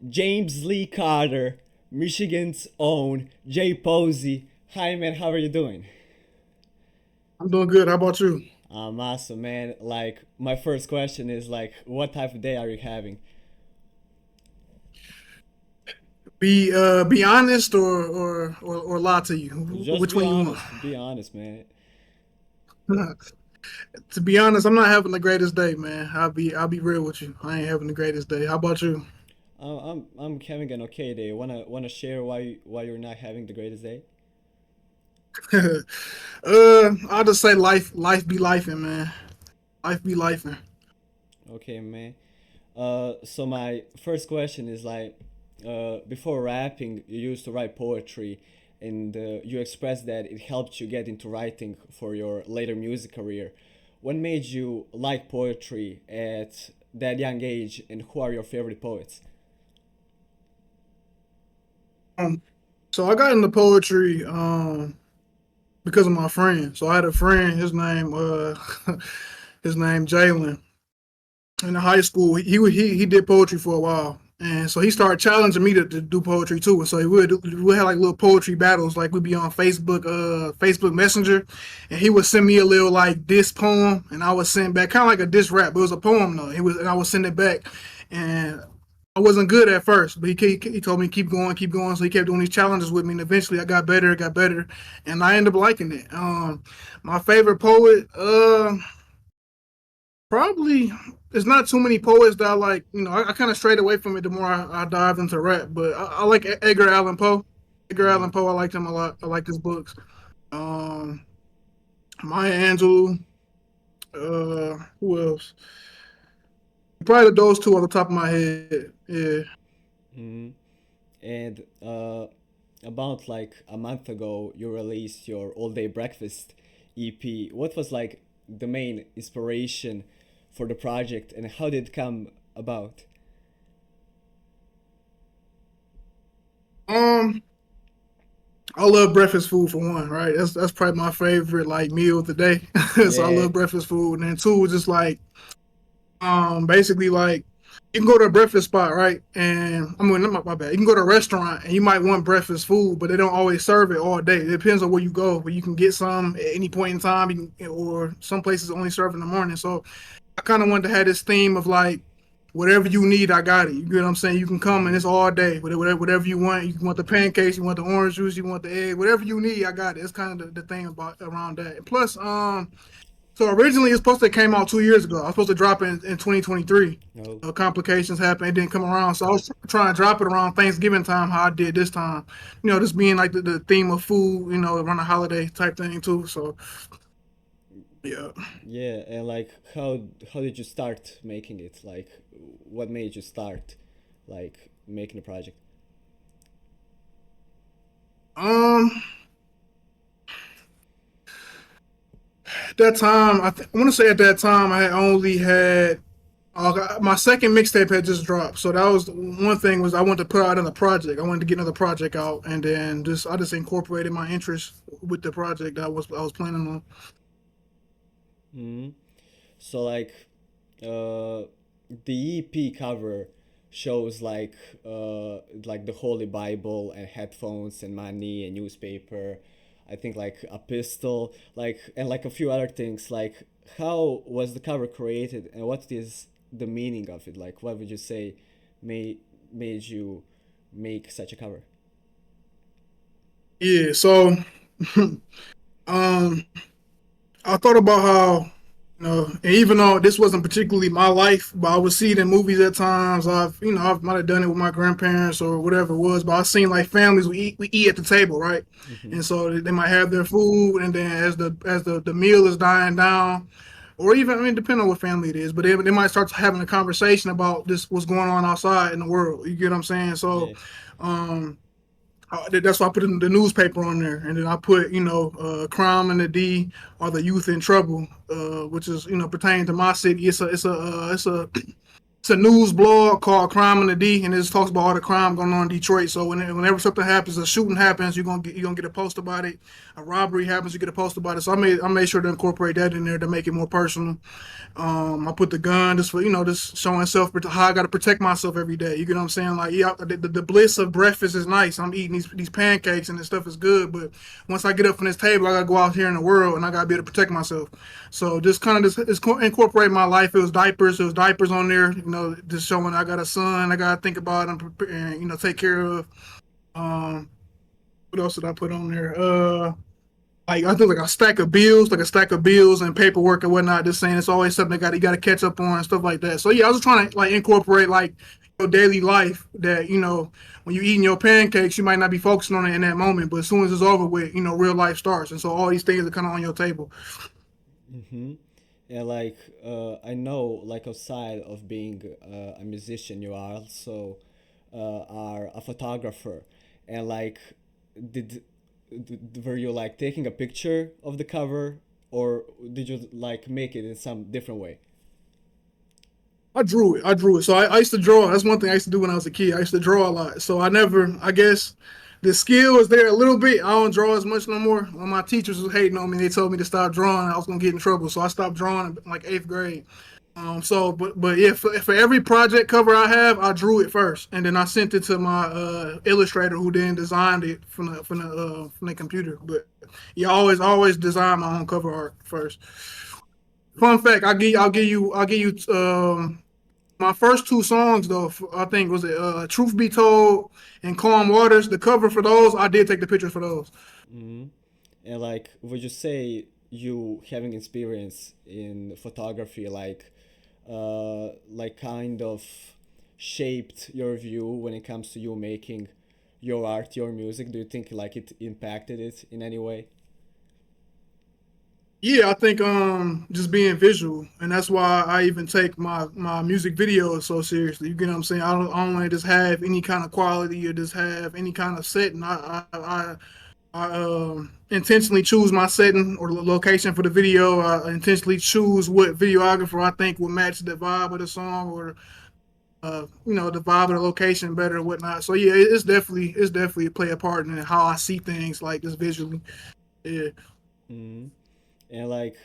James Lee Carter, Michigan's own Jposey. Hi, man. How are you doing? I'm doing good. How about you? I'm awesome, man. Like, my first question is like, what type of day are you having? Be honest or lie to you. Just Which be one you want? honest. Be honest, man. To be honest, I'm not having the greatest day, man. I'll be real with you. I ain't having the greatest day. How about you? I'm having an okay day. Wanna share why you're not having the greatest day? I'll just say life be lifing, man. Life be lifing. Okay, man. So my first question is like, before rapping, you used to write poetry, and you expressed that it helped you get into writing for your later music career. What made you like poetry at that young age, and who are your favorite poets? Um, so I got into poetry because of my friend. So I had a friend. His name Jalen. In high school, he did poetry for a while, and so he started challenging me to do poetry too. And so we had like little poetry battles, like we'd be on Facebook Messenger, and he would send me a little like diss poem, and I would send back kind of like a diss rap, but it was a poem though. And I would send it back, and I wasn't good at first, but he told me keep going. So he kept doing these challenges with me, and eventually I got better, and I ended up liking it. My favorite poet, probably there's not too many poets that I like. I kind of strayed away from it the more I dived into rap. But I like Edgar Allan Poe. Edgar Mm-hmm. Allan Poe, I liked him a lot. I like his books. Um, Maya Angelou. Who else? Probably those two on the top of my head. Yeah. Mm-hmm. And about like a month ago, you released your All Day Breakfast EP. What was like the main inspiration for the project, and how did it come about? Um, I love breakfast food for one, right? That's probably my favorite like meal of the day. So I Yeah. love breakfast food, and then two, just like basically like you can go to a breakfast spot, right? And I mean, not my bad. You can go to a restaurant and you might want breakfast food, but they don't always serve it all day. It depends on where you go, but you can get some at any point in time. Or some places only serve in the morning. So I kind of wanted to have this theme of like whatever you need, I got it. You get what I'm saying? You can come and Mm-hmm. it's all day. Whatever you want. You want the pancakes, you want the orange juice, you want the egg, whatever you need, I got it. It's kind of the thing about around that. And plus, so originally it's supposed to came out 2 years ago. I was supposed to drop it in 2023. No. Complications happened. It didn't come around. So I was trying to drop it around Thanksgiving time, how I did this time. Just being like the theme of food, around the holiday type thing too. So yeah. Yeah, and like how did you start making it? Like, what made you start like making the project? Um, at that time, I want to say at that time I had only had my second mixtape had just dropped, so that was one thing was I wanted to put out another project. I wanted to get another project out, and then I just incorporated my interest with the project that I was planning on. Hmm. So uh, the EP cover shows like the Holy Bible and headphones and money and newspaper. I think like a pistol, like and like a few other things. Like, how was the cover created, and what is the meaning of it? Like, what would you say made you make such a cover? Yeah, so um, I thought about how, and even though this wasn't particularly my life, but I would see it in movies at times. I might have done it with my grandparents or whatever it was, but I've seen like families we eat at the table, right? Mm-hmm. And so they might have their food, and then as the meal is dying down, or even I mean, depending on what family it is, but they might start having a conversation about this what's going on outside in the world. You get what I'm saying? So, Yeah. um, that's why I put in the newspaper on there, and then I put crime and the D or the youth in trouble, which is pertaining to my city. It's a it's a news blog called Crime in the D, and it just talks about all the crime going on in Detroit. So whenever something happens, a shooting happens, you're gonna get a post about it. A robbery happens, you get a post about it. So I made sure to incorporate that in there to make it more personal. I put the gun just for just showing self how I got to protect myself every day. You get what I'm saying? Like yeah, the bliss of breakfast is nice. I'm eating these pancakes and this stuff is good, but once I get up from this table, I gotta go out here in the world and I gotta be able to protect myself. So just kind of just incorporate my life. It was diapers. There was diapers on there. Just showing I got a son. I gotta think about and prepare, and take care of. Um, what else did I put on there? Like I think like a stack of bills and paperwork and whatnot. Just saying it's always something that you got to catch up on and stuff like that. So yeah, I was just trying to like incorporate like your daily life that when you're eating your pancakes, you might not be focusing on it in that moment, but as soon as it's over with, real life starts, and so all these things are kind of on your table. Mm-hmm. Yeah, like I know, like outside of being a musician, you are also are a photographer, and like, did, were you like taking a picture of the cover, or did you like make it in some different way? I drew it. I drew it. So I used to draw. That's one thing I used to do when I was a kid. I used to draw a lot. So I never, I guess, the skill is there a little bit. I don't draw as much no more. When my teachers was hating on me, they told me to stop drawing. I was gonna get in trouble, so I stopped drawing in like eighth grade. So but yeah, for every project cover I have, I drew it first, and then I sent it to my illustrator, who then designed it from the computer. But yeah, I always design my own cover art first. Fun fact: I'll give you my first two songs though. I think was it "Truth Be Told" and "Calm Waters." The cover for those, I did take the pictures for those. Mm-hmm. And like, would you say you having experience in photography, like kind of shaped your view when it comes to you making your art, your music? Do you think like it impacted it in any way? Yeah, I think just being visual, and that's why I even take my music videos so seriously. You get what I'm saying? I don't want to just have any kind of quality or just have any kind of setting. I intentionally choose my setting or location for the video. I intentionally choose what videographer I think will match the vibe of the song or the vibe of the location better and whatnot. So yeah, it's definitely play a part in how I see things like just visually. Yeah. Mm-hmm. And like,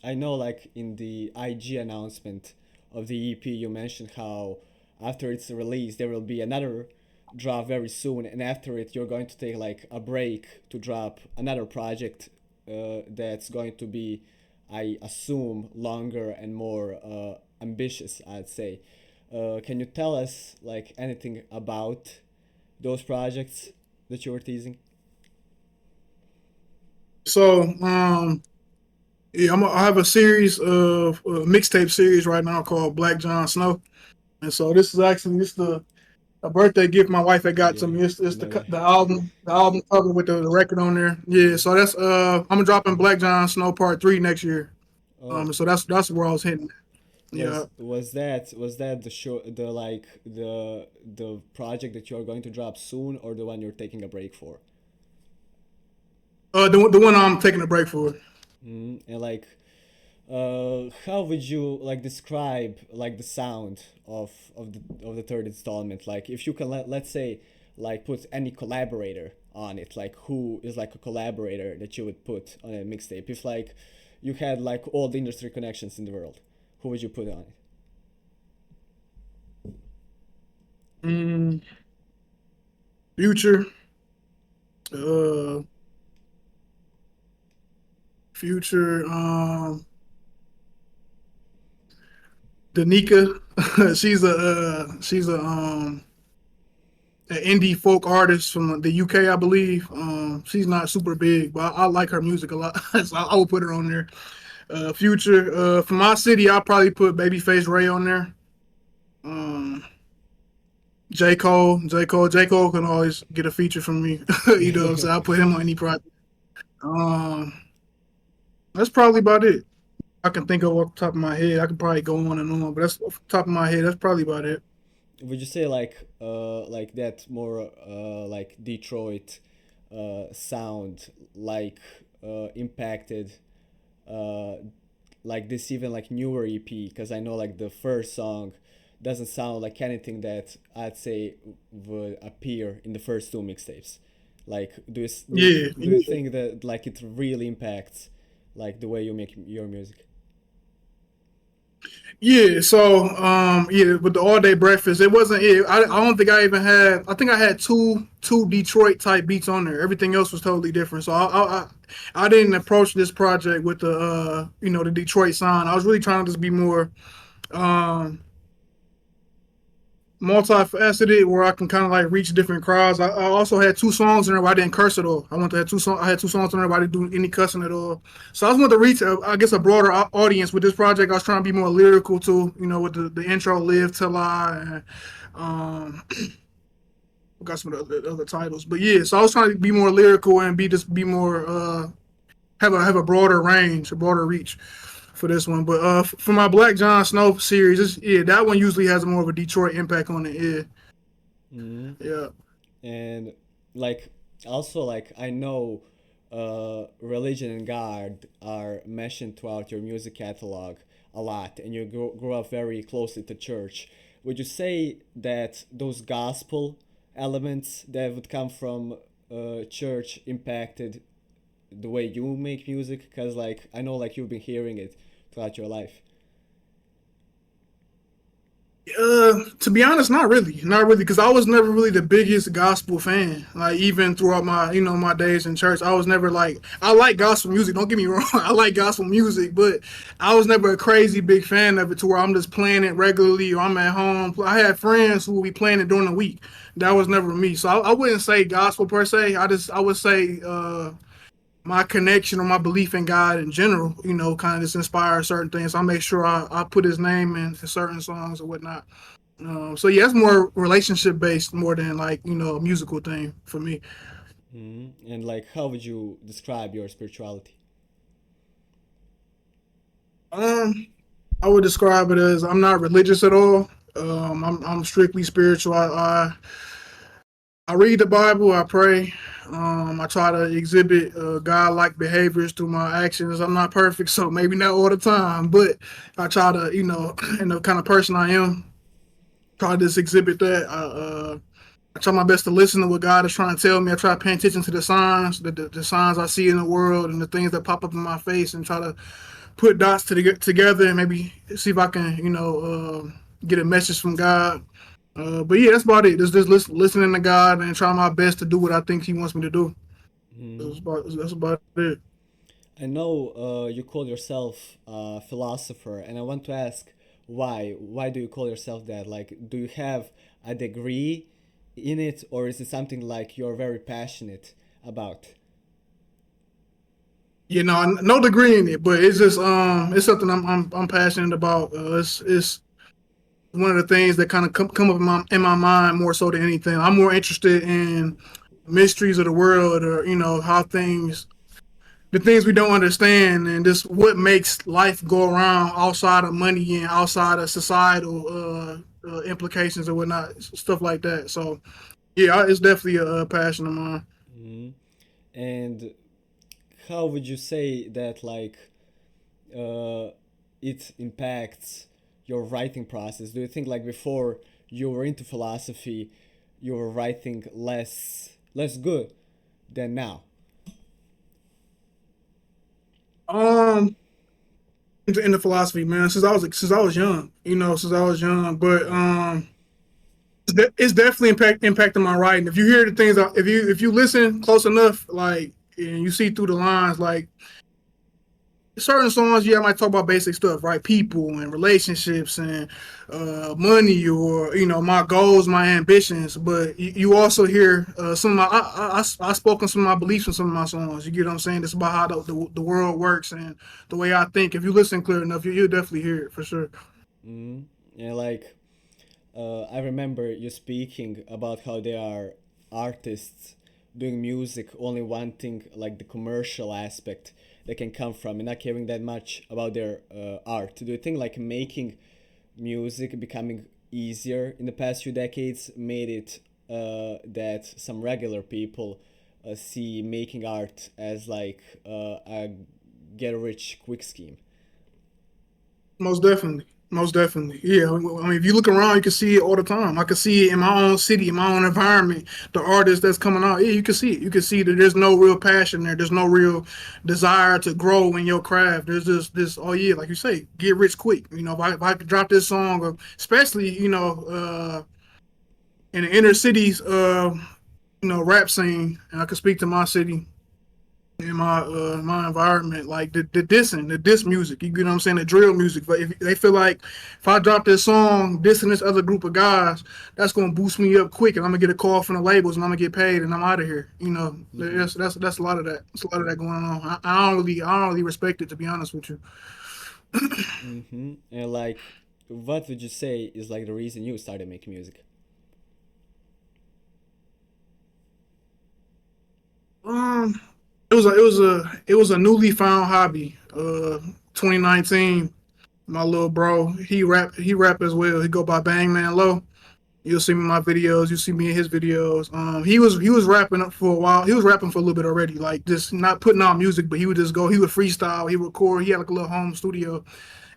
I know like in the IG announcement of the EP, you mentioned how after its release there will be another drop very soon, and after it you're going to take like a break to drop another project that's going to be, I assume, longer and more ambitious, I'd say. Can you tell us like anything about those projects that you were teasing? So yeah, I have a series of mixtape series right now called Black John Snow, and so this is actually just a birthday gift my wife had got to Yeah, me. It's no way. the album cover with the record on there. Yeah, so that's I'm dropping Black John Snow Part 3 next year. Oh, So that's where I was hitting. Yeah. was that the show, the project that you're going to drop soon, or the one you're taking a break for? The one I'm taking a break for. And like, how would you like describe like the sound of the third installment? Like, if you can let's say like put any collaborator on it, like who is like a collaborator that you would put on a mixtape? If like you had like all the industry connections in the world, who would you put on it? Mm, Future, uh, Future, Danica. she's an indie folk artist from the UK, I believe. She's not super big, but I like her music a lot, so I would put her on there. Future, from my city, I'll probably put Babyface Ray on there. Um, J Cole can always get a feature from me. So I'll put him on any project. Um, that's probably about it. I can think of off the top of my head. I can probably go on and on, but that's off the top of my head. That's probably about it. Would you say like that more like Detroit sound like impacted uh like this even like newer EP? Because I know like the first song doesn't sound like anything that I'd say would appear in the first two mixtapes. Like, Yeah, do you think that like it really impacts like the way you make your music? yeah. So, yeah, with the all day breakfast, it wasn't. Yeah, I don't think I even had. I think I had two Detroit type beats on there. Everything else was totally different. So I didn't approach this project with the the Detroit sound. I was really trying to just be more um multifaceted where I can kind of like reach different crowds. I also had two songs in there where I didn't curse at all. I had two songs in there where I didn't do any cussing at all. So I just wanted to reach, I guess, a broader audience with this project. I was trying to be more lyrical too, with the intro, "Live Till I," and um, got some of the other titles. But yeah, so I was trying to be more lyrical and be more have a broader range, a broader reach for this one. But for my Black Jon Snow series, yeah, that one usually has more of a Detroit impact on it. Yeah, Hmm. yeah. And like also like I know religion and God are mentioned throughout your music catalog a lot, and you grew up very closely to church. Would you say that those gospel elements that would come from church impacted the way you make music? Because like I know like you've been hearing it throughout your life. To be honest, not really, because I was never really the biggest gospel fan. Like even throughout my, my days in church, I was never like I like gospel music. Don't get me wrong, I like gospel music, but I was never a crazy big fan of it to where I'm just playing it regularly or I'm at home. I had friends who would be playing it during the week. That was never me. So I wouldn't say gospel per se. I would say my connection or my belief in God in general, kind of just inspires certain things. I make sure I put his name in certain songs or whatnot. So yeah, it's more relationship based more than like, a musical thing for me. Hmm. And like how would you describe your spirituality? Um, I would describe it as I'm not religious at all. I'm strictly spiritual. I read the Bible. I pray. I try to exhibit God-like behaviors through my actions. I'm not perfect, so maybe not all the time, but I try to, and the kind of person I am, try to just exhibit that. I try my best to listen to what God is trying to tell me. I try to pay attention to the signs, the signs I see in the world, and the things that pop up in my face, and try to put dots together and maybe see if I can, get a message from God. But yeah, that's about it. Just listening to God and trying my best to do what I think He wants me to do. Hmm. That's about it. I know you call yourself a philosopher, and I want to ask why. Why do you call yourself that? Like, do you have a degree in it, or is it something like you're very passionate about? No degree in it, but it's just it's something I'm passionate about. It's one of the things that kind of come up in my mind more so than anything. I'm more interested in mysteries of the world, or how the things we don't understand, and just what makes life go around outside of money and outside of societal implications or whatnot, stuff like that. So yeah, it's definitely a passion of mine. Hmm. And how would you say that like uh, it impacts your writing process? Do you think like before you were into philosophy, you were writing less good than now? Um, into philosophy, man, since I was young, since I was young. But Yeah. it's definitely impacting my writing. If you hear the things, if you listen close enough, like, and you see through the lines, like certain songs, yeah, I might talk about basic stuff, right? People and relationships and money, or my goals, my ambitions. But you also hear some of my I spoke on some of my beliefs in some of my songs. You get what I'm saying? It's about how the world works and the way I think. If you listen clear enough, you'll definitely hear it for sure. Hmm. Yeah, like I remember you speaking about how there are artists doing music only wanting like the commercial aspect that can come from and not caring that much about their art. Do you think like making music becoming easier in the past few decades made it that some regular people see making art as like a get rich quick scheme? Most definitely. Most definitely. Yeah. I mean, if you look around, you can see it all the time. I can see it in my own city, in my own environment. The artists that's coming out, yeah, you can see it. You can see that there's no real passion there. There's no real desire to grow in your craft. There's just this, oh yeah, like you say, get rich quick. You know, if I could drop this song, or especially, in the inner cities, rap scene, and I could speak to my city in my environment, like the diss music, you know what I'm saying, the drill music. But if they feel like if I drop this song, dissing this other group of guys, that's gonna boost me up quick, and I'm gonna get a call from the labels, and I'm gonna get paid, and I'm out of here. You know, that's a lot of that. That's a lot of that going on. I don't really respect it, to be honest with you. And like, what would you say is like the reason you started making music? Um, it was a newly found hobby. 2019. My little bro, he rap as well. He go by Bang Man Low. You'll see me in my videos. You see me in his videos. He was rapping up for a while. He was rapping for a little bit already, like just not putting out music, but he would just go. He would freestyle. He would record. He had like a little home studio,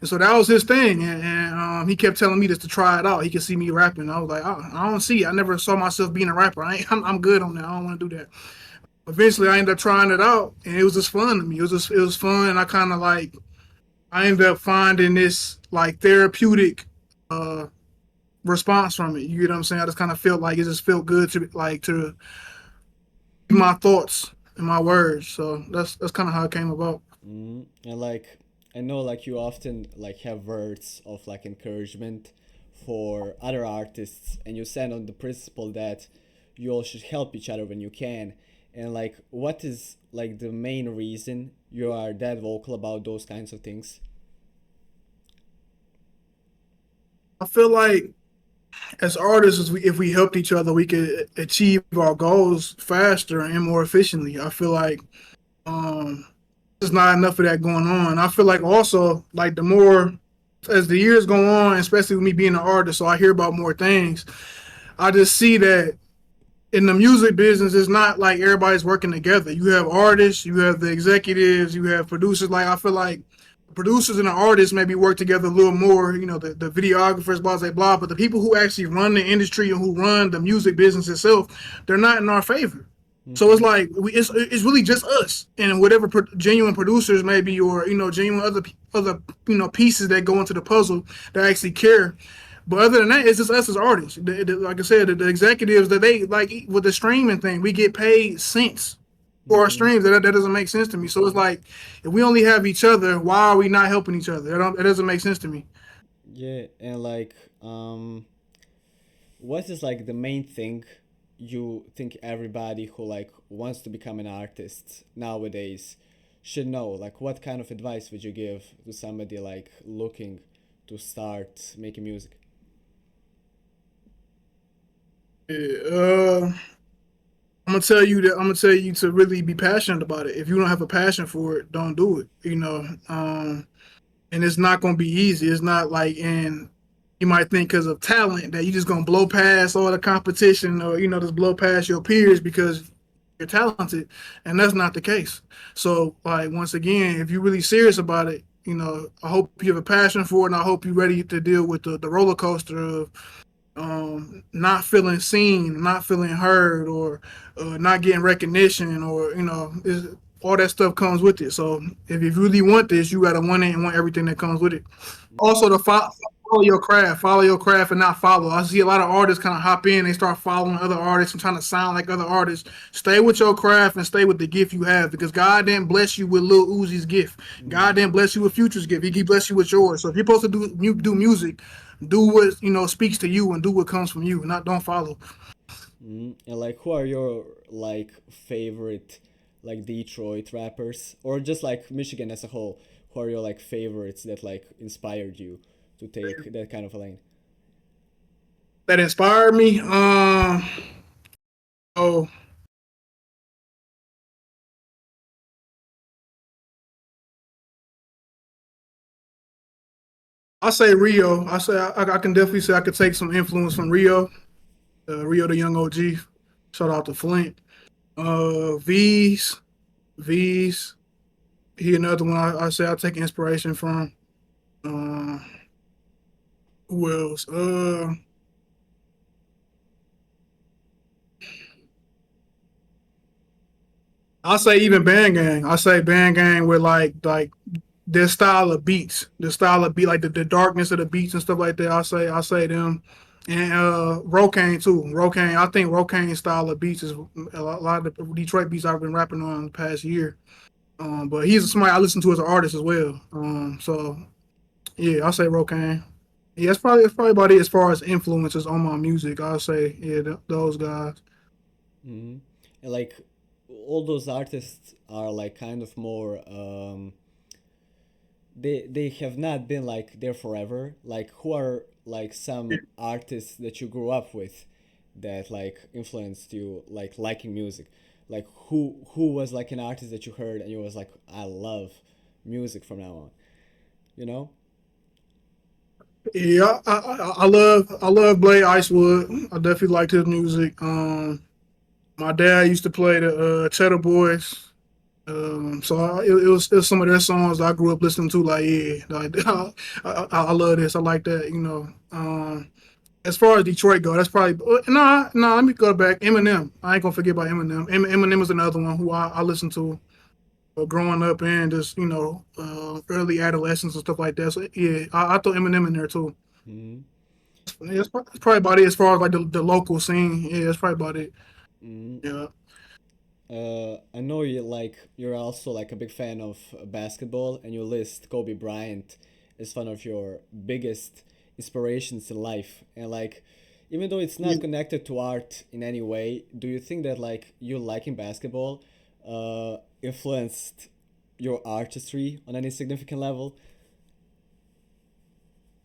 and so that was his thing. And he kept telling me just to try it out. He could see me rapping. I was like, I don't see. I never saw myself being a rapper. I'm good on that. I don't want to do that. Eventually, I ended up trying it out, and it was just fun to me. It was fun. And I kind of like I ended up finding this like therapeutic uh response from it. You get what I'm saying? I just kind of felt like it just felt good to my thoughts and my words. So that's kind of how it came about. And like, I know like you often like have words of like encouragement for other artists, and you stand on the principle that you all should help each other when you can. And like, what is like the main reason you are that vocal about those kinds of things? I feel like as artists, if we helped each other, we could achieve our goals faster and more efficiently. I feel like um, there's not enough of that going on. I feel like also like the more as the years go on, especially with me being an artist, so I hear about more things. I just see that in the music business, it's not like everybody's working together. You have artists, you have the executives, you have producers. Like I feel like producers and the artists maybe work together a little more. The videographers, blah blah blah. But the people who actually run the industry and who run the music business itself, they're not in our favor. So it's like it's really just us and whatever genuine producers maybe, or genuine other pieces that go into the puzzle that actually care. But other than that, it's just us as artists. Like I said, the executives that they like with the streaming thing, we get paid cents for our streams. That doesn't make sense to me. So it's like if we only have each other, why are we not helping each other? That doesn't make sense to me. Yeah, and like, what is like the main thing you think everybody who like wants to become an artist nowadays should know? Like, what kind of advice would you give to somebody like looking to start making music? Yeah, I'm gonna tell you to really be passionate about it. If you don't have a passion for it, don't do it. And it's not gonna be easy. It's not like and you might think because of talent that you just gonna blow past all the competition, or just blow past your peers because you're talented, and that's not the case. So like once again, if you're really serious about it, I hope you have a passion for it, and I hope you're ready to deal with the roller coaster of not feeling seen, not feeling heard, or not getting recognition, or all that stuff comes with it. So if you really want this, you gotta want it and want everything that comes with it. Also, follow your craft, and not follow. I see a lot of artists kind of hop in, they start following other artists and trying to sound like other artists. Stay with your craft and stay with the gift you have, because God didn't bless you with Lil Uzi's gift. God didn't bless you with Future's gift. He blessed you with yours. So if you're supposed to do music, do what speaks to you and do what comes from you. Not don't follow. And like, who are your like favorite like Detroit rappers, or just like Michigan as a whole? Who are your like favorites that like inspired you to take that kind of a lane? That inspired me. Oh, I say Rio. I can definitely say I could take some influence from Rio. Rio the Young OG. Shout out to Flint. V's. V's. He another one I say I take inspiration from. Uh, Who else? I say even Band Gang. I say Band Gang with like their style of beats, the style of beat, like the darkness of the beats and stuff like that. I say them, and Rokane too. Rokane, I think Rokane's style of beats is a lot of the Detroit beats I've been rapping on the past year. But he's somebody I listen to as an artist as well. So yeah, I say Rokane. Yeah, it's probably about it as far as influences on my music. I'll say yeah, those guys. Hmm. And like all those artists are like kind of more they have not been like there forever. Like who are like some artists that you grew up with that like influenced you like liking music? Like who was like an artist that you heard and you was like I love music from now on, you know? Yeah, I love Blade Icewood. I definitely liked his music. My dad used to play the Cheddar Boys. So it was some of their songs I grew up listening to. Like yeah, like I love this. I like that. As far as Detroit go, that's probably no. Let me go back. Eminem. I ain't gonna forget about Eminem. Eminem is another one who I listened to growing up and just early adolescence and stuff like that. So yeah, I throw Eminem in there too. Hmm. Yeah, it's probably about it as far as like the local scene. Yeah, that's probably about it. Hmm. Yeah. I know you like you're also like a big fan of basketball, and you list Kobe Bryant as one of your biggest inspirations in life. And like, even though it's Yeah. not connected to art in any way, do you think that like you liking basketball influenced your artistry on any significant level?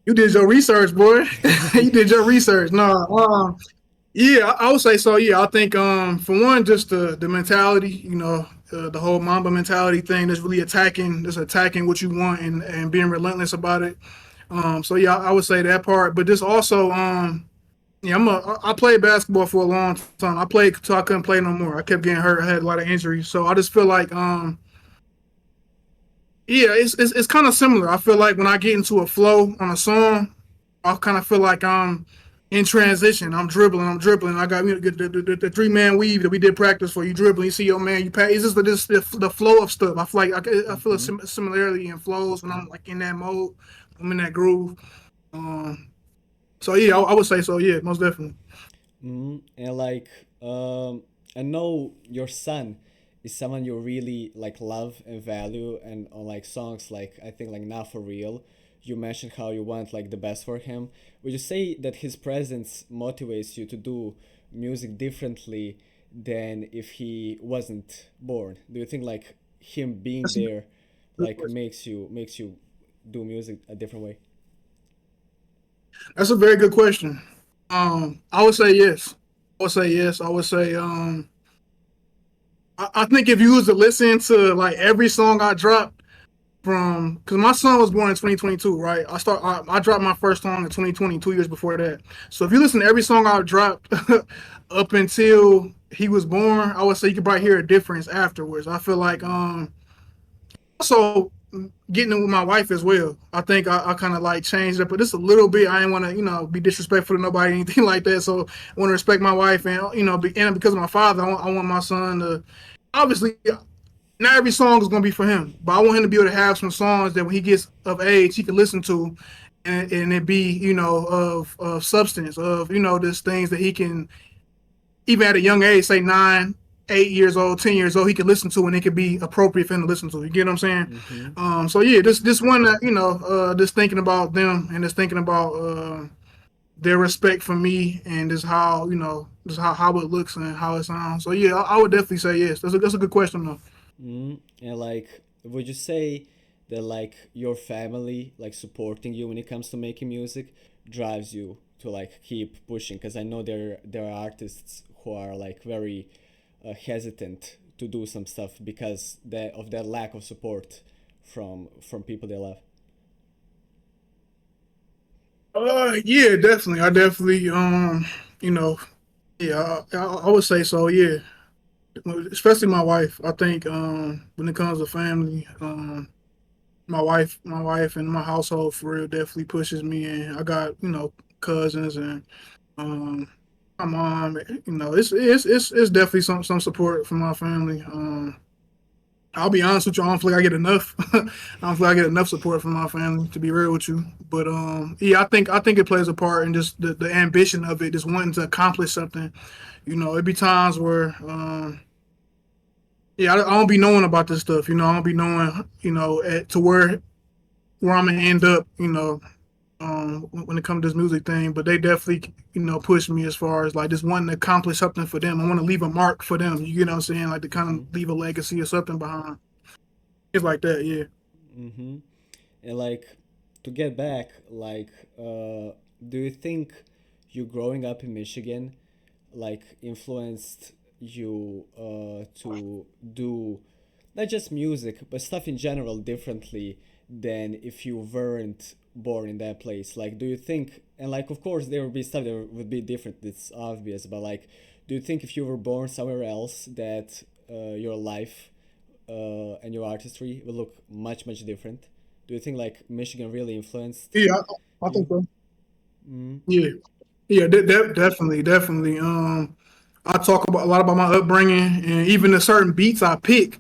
You did your research, boy. You did your research. No, yeah, I would say so. Yeah, I think for one, just the mentality, the whole Mamba mentality thing that's really attacking what you want and being relentless about it. So yeah, I would say that part. But this also, yeah, I played basketball for a long time. I played till I couldn't play no more. I kept getting hurt. I had a lot of injuries. So I just feel like yeah, it's kind of similar. I feel like when I get into a flow on a song, I kind of feel like I'm in transition. I'm dribbling. I'm dribbling. I got the 3-man weave that we did practice for. You dribbling. You see your man. You pass. It's just the flow of stuff. I feel like I feel a Mm-hmm. similarity in flows when I'm like in that mode. I'm in that groove. Um, so yeah, I would say so. Yeah, most definitely. Mm-hmm. And like, I know your son is someone you really like love and value, and on like songs like I think like Not For Real, you mentioned how you want like the best for him. Would you say that his presence motivates you to do music differently than if he wasn't born? Do you think like him being That's a there good like question. makes you do music a different way? That's a very good question. I would say yes. I would say yes. I would say I think if you was to listen to like every song I dropped from because my son was born in 2022, right? I dropped my first song in 2020, 2 years before that. So if you listen to every song I dropped up until he was born, I would say you could probably hear a difference afterwards. I feel like also getting it with my wife as well. I think I kind of like changed it, but just a little bit. I didn't want to, be disrespectful to nobody, anything like that. So I want to respect my wife, and and because of my father, I want my son to obviously not every song is gonna be for him, but I want him to be able to have some songs that when he gets of age, he can listen to, and it be of substance of just things that he can even at a young age, say 9, 8 years old, 10 years old, he could listen to and it could be appropriate for him to listen to. You get what I'm saying? Mm-hmm. So yeah, this one that just thinking about them and just thinking about their respect for me and just how just how it looks and how it sounds. So yeah, I would definitely say yes. That's a good question though. Mm. And like, would you say that like your family like supporting you when it comes to making music drives you to like keep pushing? Because I know there are artists who are like very hesitant to do some stuff because of that lack of support from people they love. Yeah, definitely. I definitely you know yeah I would say so. Yeah, especially my wife. I think when it comes to family. my wife and my household for real definitely pushes me, and I got cousins and um my mom. It's definitely some support from my family. I'll be honest with you, I don't feel like I get enough. I don't feel like I get enough support from my family, to be real with you. But yeah, I think it plays a part in just the ambition of it, just wanting to accomplish something. It'd be times where yeah, I don't be knowing about this stuff. I don't be knowing to where I'm gonna end up. When it comes to this music thing, but they definitely push me as far as like just wanting to accomplish something for them. I want to leave a mark for them. You know what I'm saying? Like to kind of leave a legacy or something behind. It's like that, yeah. Mm-hmm. And like to get back, like, do you think you growing up in Michigan, like, influenced you to do not just music but stuff in general differently than if you weren't born in that place? Like, do you think, and like, of course, there would be stuff that would be different. It's obvious, but like, do you think if you were born somewhere else that your life and your artistry would look much different? Do you think like Michigan really influenced Yeah, I think you? so. Mm-hmm. Yeah, yeah, definitely, definitely. I talk about a lot about my upbringing, and even the certain beats I pick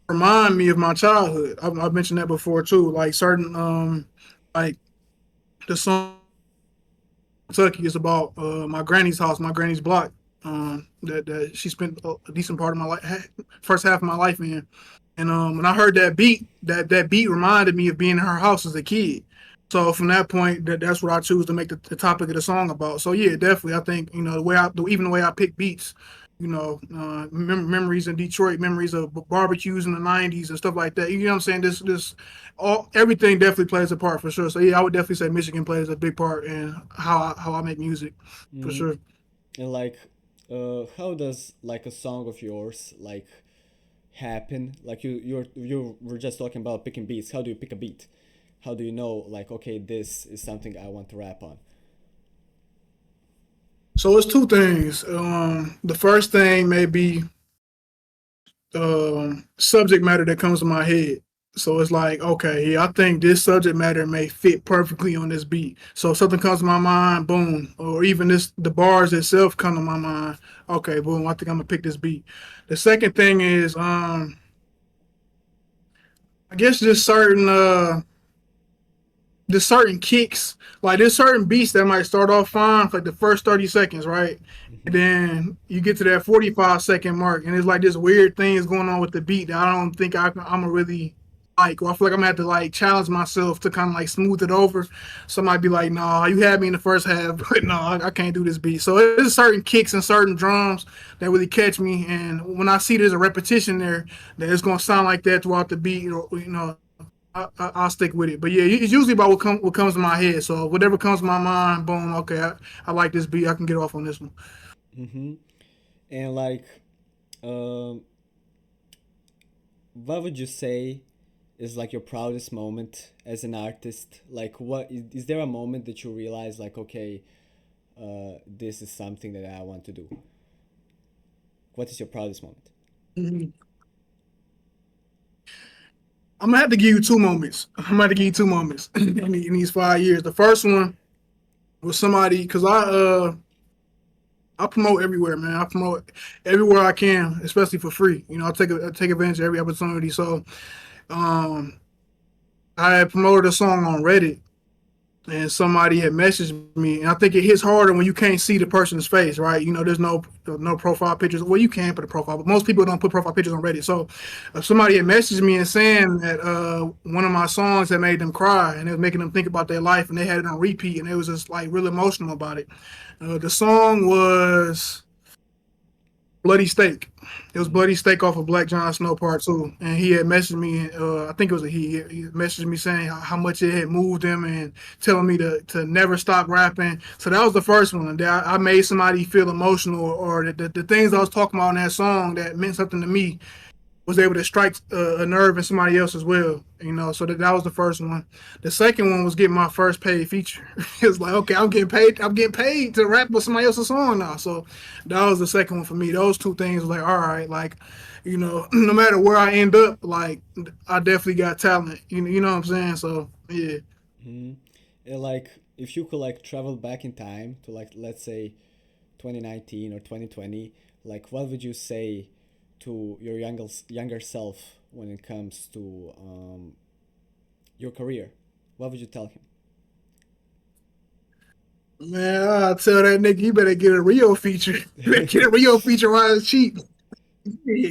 remind me of my childhood. I've mentioned that before too. Like certain like the song Kentucky is about my granny's house, my granny's block. That she spent a decent part of my life, first half of my life in. And when I heard that beat, that beat reminded me of being in her house as a kid. So from that point, that's what I choose to make the topic of the song about. So yeah, definitely, I think even the way I pick beats, memories in Detroit, memories of barbecues in the '90s and stuff like that. You know what I'm saying? This all everything definitely plays a part for sure. So yeah, I would definitely say Michigan plays a big part in how I make music for Mm-hmm. sure. And like, how does like a song of yours like happen? Like you were just talking about picking beats. How do you pick a beat? How do you know like, okay, this is something I want to rap on? So it's two things. The first thing may be subject matter that comes to my head. So it's like, okay, yeah, I think this subject matter may fit perfectly on this beat. So if something comes to my mind, boom, or even the bars itself come to my mind. Okay, boom, I think I'm gonna pick this beat. The second thing is, I guess just certain kicks. Like there's certain beats that might start off fine for like the first 30 seconds, right? And Mm-hmm. then you get to that 45-second mark, and it's like this weird thing is going on with the beat that I don't think I'm a really like. Or I feel like I'm gonna have to like challenge myself to kind of like smooth it over. So I might be like, "Nah, you had me in the first half, but no, I can't do this beat." So there's certain kicks and certain drums that really catch me, and when I see there's a repetition there, that it's gonna sound like that throughout the beat, I'll stick with it. But yeah, it's usually about what comes to my head. So whatever comes to my mind, boom, okay, I like this beat. I can get off on this one. Mm-hmm. And like, um, what would you say is like your proudest moment as an artist? Like, what is there a moment that you realize like, okay, this is something that I want to do? What is your proudest moment? Mhm. I'm gonna have to give you two moments. I'm gonna have to give you two moments in these 5 years. The first one was somebody because I promote everywhere, man. I promote everywhere I can, especially for free. I take advantage of every opportunity. So um, I had promoted a song on Reddit, and somebody had messaged me, and I think it hits harder when you can't see the person's face, right? There's no profile pictures. Well, you can put a profile, but most people don't put profile pictures on Reddit. So, somebody had messaged me and saying that one of my songs had made them cry, and it was making them think about their life, and they had it on repeat, and it was just like real emotional about it. The song was Bloody Steak. It was Mm-hmm. Bloody Steak off of Black John Snow Part Two, and he had messaged me. I think it was a he. He messaged me saying how much it had moved him and telling me to never stop rapping. So that was the first one that I made somebody feel emotional, or the things I was talking about in that song that meant something to me. was able to strike a nerve in somebody else as well. You know, so that was the first one. The second one was getting my first paid feature. It's like, okay, I'm getting paid. I'm getting paid to rap with somebody else's song now. So that was the second one for me. Those two things was like, all right, like, you know, no matter where I end up, like, I definitely got talent. You know what I'm saying? So yeah. Hmm. Like, if you could like travel back in time to like, let's say 2019 or 2020, like what would you say to your younger self when it comes to your career? What would you tell him? Man, I tell that nigga, you better get a Rio feature. You better get a Rio feature while it's cheap. Yeah.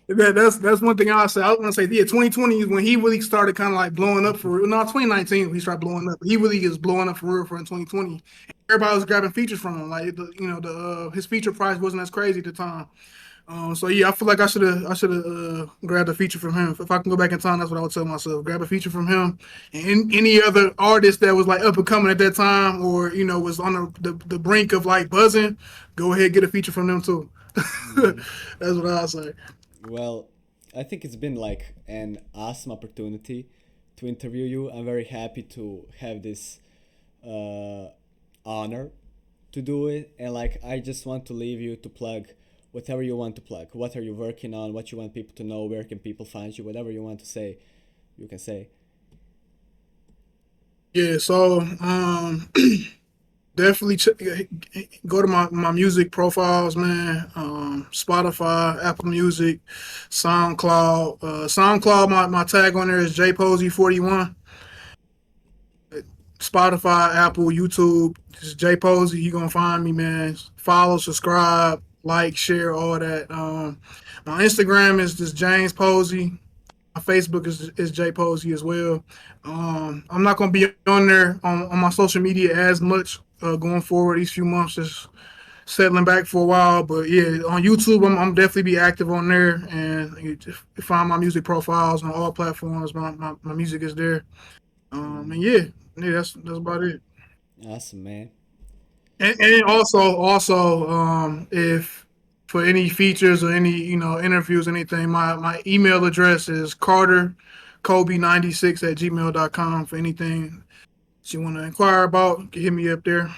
That's one thing I say. I was gonna say, yeah, 2020 is when he really started kind of like blowing up for real. No, 2019 when he started blowing up. He really is blowing up for real for in 2020. Everybody was grabbing features from him. Like you know, the his feature price wasn't as crazy at the time. So yeah, I feel like I should have grabbed a feature from him. If I can go back in time, that's what I would tell myself. Grab a feature from him and any other artist that was like up and coming at that time, or you know was on the brink of like buzzing. Go ahead, get a feature from them too. Hmm. That's what I say. Well, I think it's been like an awesome opportunity to interview you. I'm very happy to have this uh, honor to do it, and like I just want to leave you to plug whatever you want to plug. What are you working on? What you want people to know? Where can people find you? Whatever you want to say, you can say. Yeah, so definitely go to my music profiles, man. Spotify, Apple Music, SoundCloud. SoundCloud, my tag on there is Jposey 41. Spotify, Apple, YouTube, just Jposey. You gonna find me, man. Follow, subscribe, like, share, all that. My Instagram is just James Posey. My Facebook is Jposey as well. I'm not gonna be on there on my social media as much going forward these few months. Just settling back for a while, but yeah, on YouTube, I'm definitely be active on there, and you just find my music profiles on all platforms. My music is there. And Mm, yeah, that's about it. awesome, man. And also, if for any features or any interviews, anything, my email address is Carter Kobe96 at gmail.com for anything that you want to inquire about. You can hit me up there.